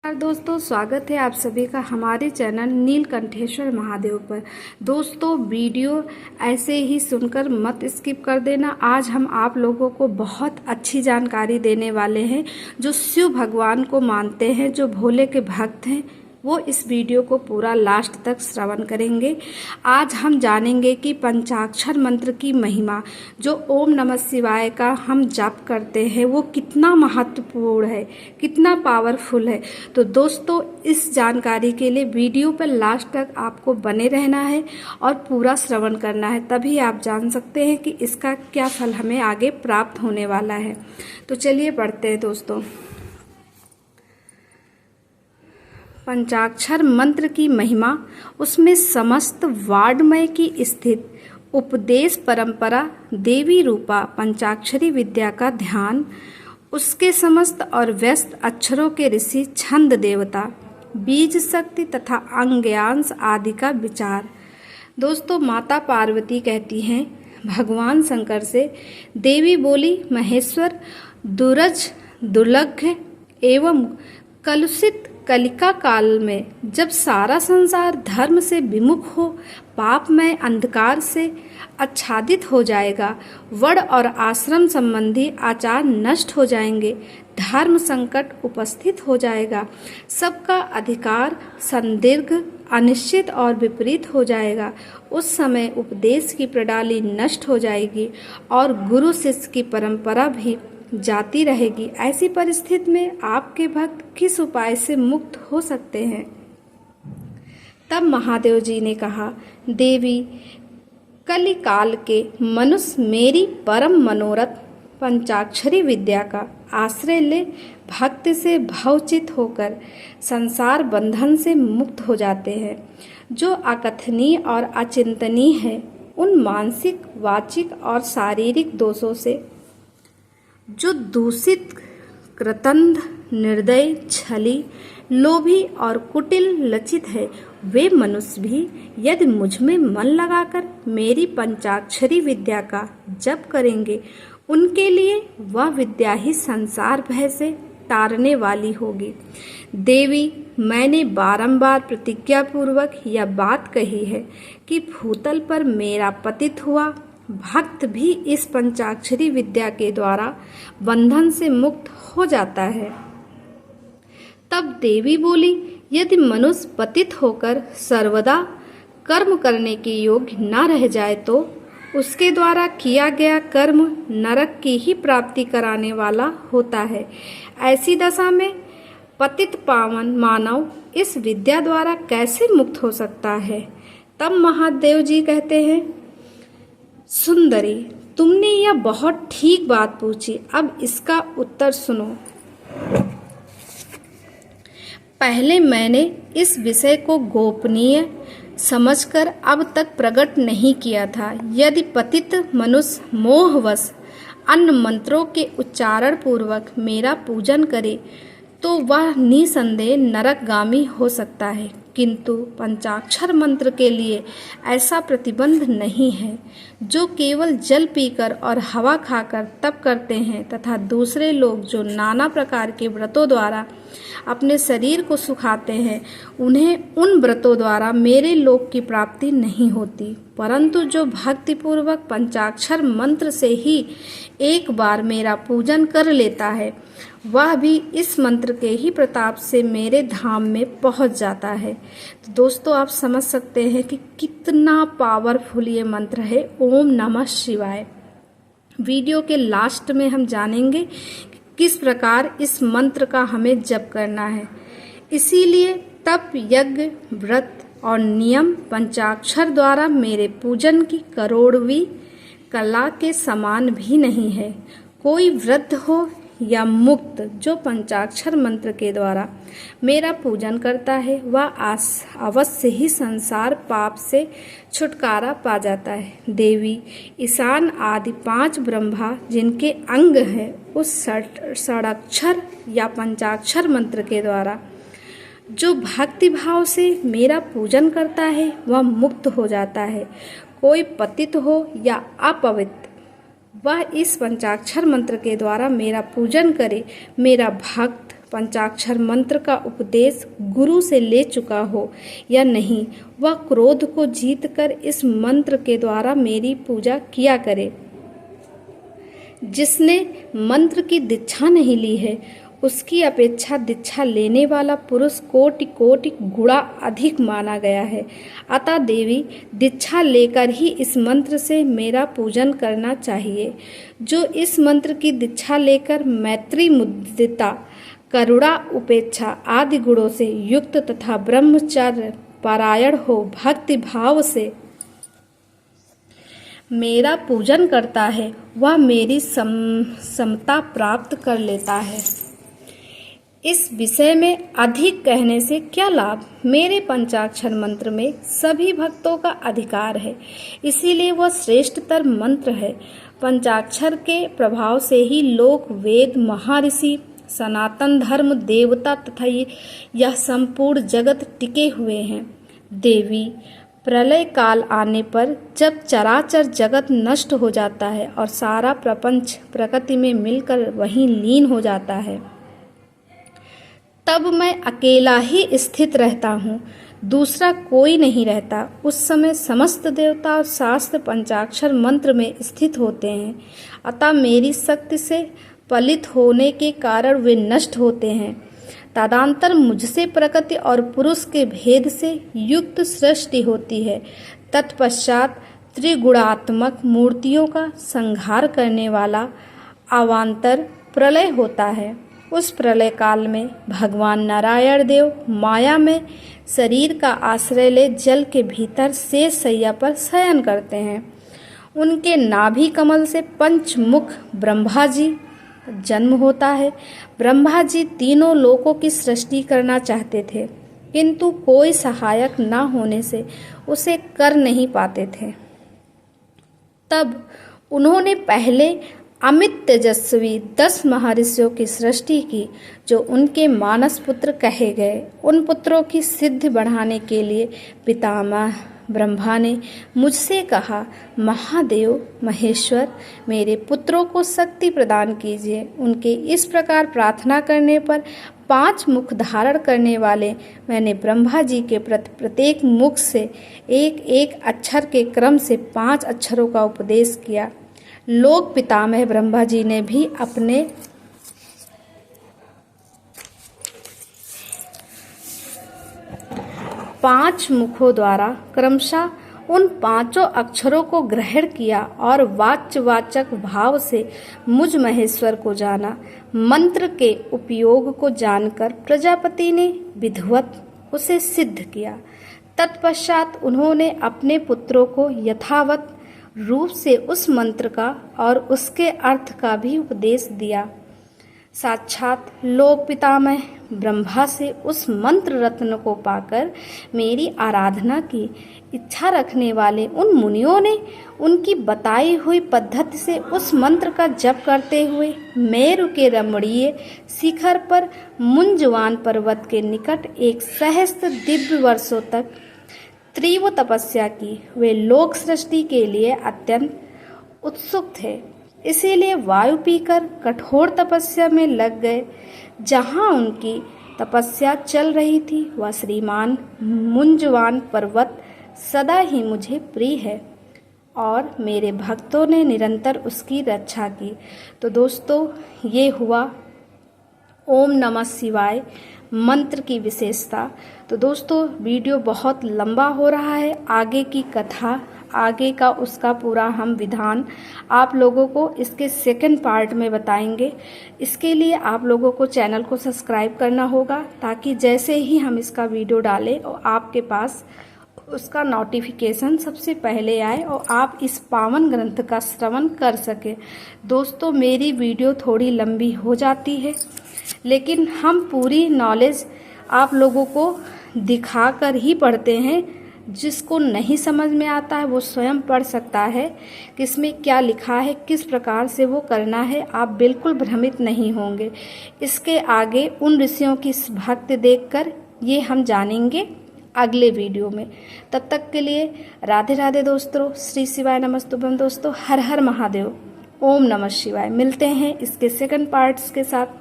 दोस्तों, स्वागत है आप सभी का हमारे चैनल नीलकंठेश्वर महादेव पर। दोस्तों, वीडियो ऐसे ही सुनकर मत स्किप कर देना। आज हम आप लोगों को बहुत अच्छी जानकारी देने वाले हैं। जो शिव भगवान को मानते हैं, जो भोले के भक्त हैं, वो इस वीडियो को पूरा लास्ट तक श्रवण करेंगे। आज हम जानेंगे कि पंचाक्षर मंत्र की महिमा, जो ओम नमः शिवाय का हम जाप करते हैं, वो कितना महत्वपूर्ण है, कितना पावरफुल है। तो दोस्तों, इस जानकारी के लिए वीडियो पर लास्ट तक आपको बने रहना है और पूरा श्रवण करना है, तभी आप जान सकते हैं कि इसका क्या फल हमें आगे प्राप्त होने वाला है। तो चलिए पढ़ते हैं दोस्तों। पंचाक्षर मंत्र की महिमा, उसमें समस्त वाङ्मय की स्थित उपदेश परंपरा, देवी रूपा पंचाक्षरी विद्या का ध्यान, उसके समस्त और व्यस्त अक्षरों के ऋषि छंद देवता, बीज शक्ति तथा अंग्यांश आदि का विचार। दोस्तों, माता पार्वती कहती हैं भगवान शंकर से, देवी बोली, महेश्वर, दुरज दुर्लभ एवं कलुषित कलिका काल में, जब सारा संसार धर्म से विमुख हो, पापमय अंधकार से आच्छादित हो जाएगा, वर्ण और आश्रम संबंधी आचार नष्ट हो जाएंगे, धर्म संकट उपस्थित हो जाएगा, सबका अधिकार संदिग्ध, अनिश्चित और विपरीत हो जाएगा। उस समय उपदेश की प्रणाली नष्ट हो जाएगी और गुरु शिष्य की परंपरा भी जाती रहेगी। ऐसी परिस्थिति में आपके भक्त किस उपाय से मुक्त हो सकते हैं? तब महादेव जी ने कहा, देवी, कलिकाल के मनुष्य मेरी परम मनोरथ पंचाक्षरी विद्या का आश्रय ले भक्ति से भवचित होकर संसार बंधन से मुक्त हो जाते हैं। जो अकथनीय और अचिंतनीय है, उन मानसिक, वाचिक और शारीरिक दोषों से, जो दूषित, कृतंध, निर्दयी, छली, लोभी और कुटिल लचित है, वे मनुष्य भी यदि मुझ में मन लगाकर मेरी पंचाक्षरी विद्या का जप करेंगे, उनके लिए वह विद्या ही संसार भय से तारने वाली होगी। देवी, मैंने बारंबार प्रतिज्ञा पूर्वक यह बात कही है कि भूतल पर मेरा पतित हुआ भक्त भी इस पंचाक्षरी विद्या के द्वारा बंधन से मुक्त हो जाता है। तब देवी बोली, यदि मनुष्य पतित होकर सर्वदा कर्म करने के योग्य न रह जाए, तो उसके द्वारा किया गया कर्म नरक की ही प्राप्ति कराने वाला होता है। ऐसी दशा में पतित पावन मानव इस विद्या द्वारा कैसे मुक्त हो सकता है? तब महादेव जी कहते हैं, सुंदरी, तुमने यह बहुत ठीक बात पूछी। अब इसका उत्तर सुनो। पहले मैंने इस विषय को गोपनीय समझकर अब तक प्रकट नहीं किया था। यदि पतित मनुष्य मोहवश अन्य मंत्रों के उच्चारण पूर्वक मेरा पूजन करे, तो वह निसंदेह नरकगामी हो सकता है, किंतु पंचाक्षर मंत्र के लिए ऐसा प्रतिबंध नहीं है। जो केवल जल पीकर और हवा खाकर तप करते हैं तथा दूसरे लोग जो नाना प्रकार के व्रतों द्वारा अपने शरीर को सुखाते हैं, उन्हें उन व्रतों द्वारा मेरे लोक की प्राप्ति नहीं होती। परंतु जो भक्तिपूर्वक पंचाक्षर मंत्र से ही एक बार मेरा पूजन कर लेता है, वह भी इस मंत्र के ही प्रताप से मेरे धाम में पहुंच जाता है। तो दोस्तों, आप समझ सकते हैं कि कितना पावरफुल ये मंत्र है, ओम नमः शिवाय। वीडियो के लास्ट में हम जानेंगे कि किस प्रकार इस मंत्र का हमें जप करना है। इसीलिए तप, यज्ञ, व्रत और नियम पंचाक्षर द्वारा मेरे पूजन की करोड़वीं कला के समान भी नहीं है। कोई वृद्ध हो या मुक्त, जो पंचाक्षर मंत्र के द्वारा मेरा पूजन करता है, वह अवश्य ही संसार पाप से छुटकारा पा जाता है। देवी, ईशान आदि 5 ब्रह्मा जिनके अंग हैं, उस षडाक्षर या पंचाक्षर मंत्र के द्वारा जो भक्ति भाव से मेरा पूजन करता है, वह मुक्त हो जाता है। कोई पतित हो या अपवित्र, वह इस पंचाक्षर मंत्र के द्वारा मेरा पूजन करे, मेरा भक्त पंचाक्षर मंत्र का उपदेश गुरु से ले चुका हो या नहीं, वह क्रोध को जीतकर इस मंत्र के द्वारा मेरी पूजा किया करे। जिसने मंत्र की दीक्षा नहीं ली है, उसकी अपेक्षा दीक्षा लेने वाला पुरुष कोटि कोटि गुणा अधिक माना गया है। अतः देवी, दीक्षा लेकर ही इस मंत्र से मेरा पूजन करना चाहिए। जो इस मंत्र की दीक्षा लेकर मैत्री, मुदिता, करुणा, उपेक्षा आदि गुणों से युक्त तथा ब्रह्मचर्य परायण हो, भक्ति भाव से मेरा पूजन करता है, वह मेरी समता प्राप्त कर लेता है। इस विषय में अधिक कहने से क्या लाभ। मेरे पंचाक्षर मंत्र में सभी भक्तों का अधिकार है, इसीलिए वह श्रेष्ठतर मंत्र है। पंचाक्षर के प्रभाव से ही लोक, वेद, महर्षि, सनातन धर्म, देवता तथा यह संपूर्ण जगत टिके हुए हैं। देवी, प्रलय काल आने पर जब चराचर जगत नष्ट हो जाता है और सारा प्रपंच प्रकृति में मिलकर वहीं लीन हो जाता है, तब मैं अकेला ही स्थित रहता हूँ, दूसरा कोई नहीं रहता। उस समय समस्त देवता और शास्त्र पंचाक्षर मंत्र में स्थित होते हैं। अतः मेरी शक्ति से पलित होने के कारण वे नष्ट होते हैं। तदंतर मुझसे प्रकृति और पुरुष के भेद से युक्त सृष्टि होती है। तत्पश्चात त्रिगुणात्मक मूर्तियों का संहार करने वाला अवान्तर प्रलय होता है। उस प्रलय काल में भगवान नारायण देव माया में शरीर का आश्रय ले जल के भीतर शेष शैया पर शयन करते हैं। उनके नाभि कमल से पंचमुख ब्रह्मा जी जन्म होता है। ब्रह्मा जी तीनों लोकों की सृष्टि करना चाहते थे, किंतु कोई सहायक न होने से उसे कर नहीं पाते थे। तब उन्होंने पहले अमित तेजस्वी 10 महर्षियों की सृष्टि की, जो उनके मानस पुत्र कहे गए। उन पुत्रों की सिद्धि बढ़ाने के लिए पितामह ब्रह्मा ने मुझसे कहा, महादेव महेश्वर, मेरे पुत्रों को शक्ति प्रदान कीजिए। उनके इस प्रकार प्रार्थना करने पर 5 मुख धारण करने वाले मैंने ब्रह्मा जी के प्रत्येक मुख से एक एक अक्षर के क्रम से 5 अक्षरों का उपदेश किया। लोक पितामह ब्रह्मा जी ने भी अपने पांच मुखों द्वारा क्रमशः उन 5 अक्षरों को ग्रहण किया और वाच्यवाचक भाव से मुझ महेश्वर को जाना। मंत्र के उपयोग को जानकर प्रजापति ने विधिवत उसे सिद्ध किया। तत्पश्चात उन्होंने अपने पुत्रों को यथावत रूप से उस मंत्र का और उसके अर्थ का भी उपदेश दिया। साक्षात लोक पितामह ब्रह्मा से उस मंत्र रत्न को पाकर मेरी आराधना की इच्छा रखने वाले उन मुनियों ने उनकी बताई हुई पद्धति से उस मंत्र का जप करते हुए मेरु के रमणीय शिखर पर मुंजवान पर्वत के निकट एक सहस्त्र दिव्य वर्षों तक तीव्र तपस्या की। वे लोक सृष्टि के लिए अत्यंत उत्सुक थे, इसीलिए वायु पीकर कठोर तपस्या में लग गए। जहाँ उनकी तपस्या चल रही थी, वह श्रीमान मुंजवान पर्वत सदा ही मुझे प्रिय है और मेरे भक्तों ने निरंतर उसकी रक्षा की। तो दोस्तों, ये हुआ ओम नमः शिवाय मंत्र की विशेषता। तो दोस्तों, वीडियो बहुत लंबा हो रहा है। आगे की कथा, आगे का उसका पूरा हम विधान आप लोगों को इसके सेकंड पार्ट में बताएंगे। इसके लिए आप लोगों को चैनल को सब्सक्राइब करना होगा, ताकि जैसे ही हम इसका वीडियो डालें और आपके पास उसका नोटिफिकेशन सबसे पहले आए और आप इस पावन ग्रंथ का श्रवण कर सके। दोस्तों, मेरी वीडियो थोड़ी लंबी हो जाती है, लेकिन हम पूरी नॉलेज आप लोगों को दिखाकर ही पढ़ते हैं। जिसको नहीं समझ में आता है वो स्वयं पढ़ सकता है कि इसमें क्या लिखा है, किस प्रकार से वो करना है। आप बिल्कुल भ्रमित नहीं होंगे। इसके आगे उन ऋषियों की भक्ति देखकर ये हम जानेंगे अगले वीडियो में। तब तक के लिए राधे राधे दोस्तों। श्री शिवाय नमस्तुभ्यम दोस्तों। हर हर महादेव। ओम नमः शिवाय। मिलते हैं इसके सेकंड पार्ट्स के साथ।